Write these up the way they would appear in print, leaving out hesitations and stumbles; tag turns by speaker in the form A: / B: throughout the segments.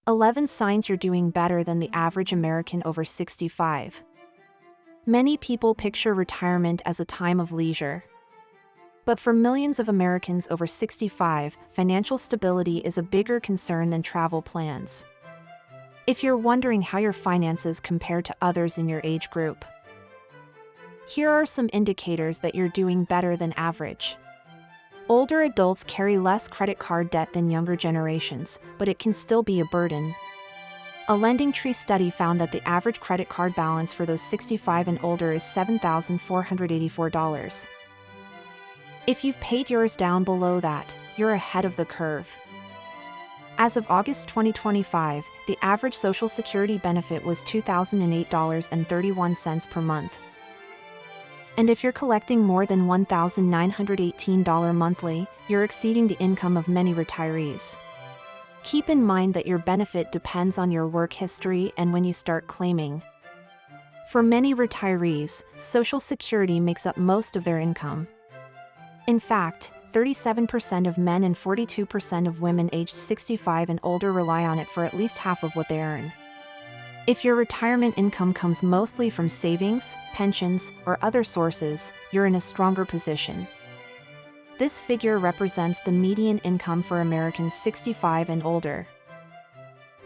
A: 11 signs you're doing better than the average American over 65. Many people picture retirement as a time of leisure. But for millions of Americans over 65, financial stability is a bigger concern than travel plans. If you're wondering how your finances compare to others in your age group, here are some indicators that you're doing better than average. Older adults carry less credit card debt than younger generations, but it can still be a burden. A LendingTree study found that the average credit card balance for those 65 and older is $7,484. If you've paid yours down below that, you're ahead of the curve. As of August 2025, the average Social Security benefit was $2,008.31 per month. And if you're collecting more than $1,918 monthly, you're exceeding the income of many retirees. Keep in mind that your benefit depends on your work history and when you start claiming. For many retirees, Social Security makes up most of their income. In fact, 37% of men and 42% of women aged 65 and older rely on it for at least half of what they earn. If your retirement income comes mostly from savings, pensions, or other sources, you're in a stronger position. This figure represents the median income for Americans 65 and older.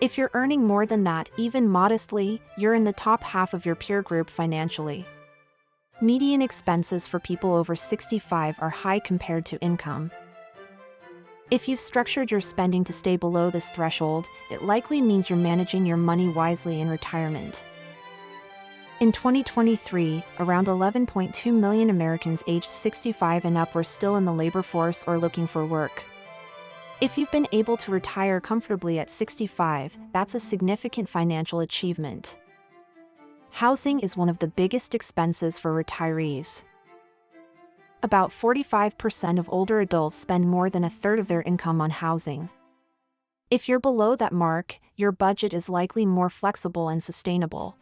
A: If you're earning more than that, even modestly, you're in the top half of your peer group financially. Median expenses for people over 65 are high compared to income. If you've structured your spending to stay below this threshold, it likely means you're managing your money wisely in retirement. In 2023, around 11.2 million Americans aged 65 and up were still in the labor force or looking for work. If you've been able to retire comfortably at 65, that's a significant financial achievement. Housing is one of the biggest expenses for retirees. About 45% of older adults spend more than a third of their income on housing. If you're below that mark, your budget is likely more flexible and sustainable.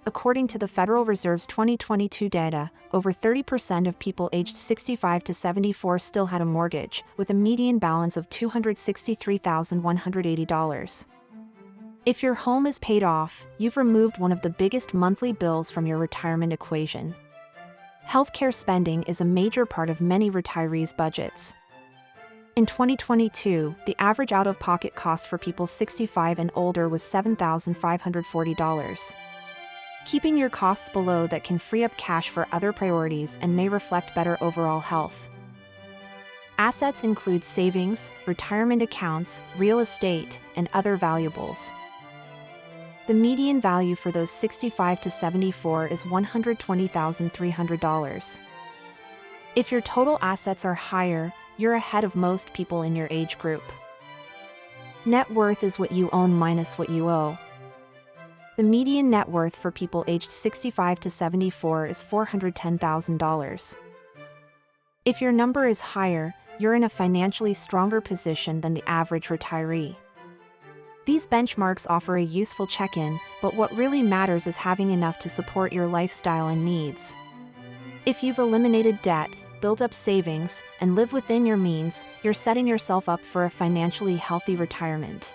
A: According to the Federal Reserve's 2022 data, over 30% of people aged 65 to 74 still had a mortgage, with a median balance of $263,180. If your home is paid off, you've removed one of the biggest monthly bills from your retirement equation. Healthcare spending is a major part of many retirees' budgets. In 2022, the average out-of-pocket cost for people 65 and older was $7,540. Keeping your costs below that can free up cash for other priorities and may reflect better overall health. Assets include savings, retirement accounts, real estate, and other valuables. The median value for those 65 to 74 is $120,300. If your total assets are higher, you're ahead of most people in your age group. Net worth is what you own minus what you owe. The median net worth for people aged 65 to 74 is $410,000. If your number is higher, you're in a financially stronger position than the average retiree. These benchmarks offer a useful check-in, but what really matters is having enough to support your lifestyle and needs. If you've eliminated debt, built up savings, and live within your means, you're setting yourself up for a financially healthy retirement.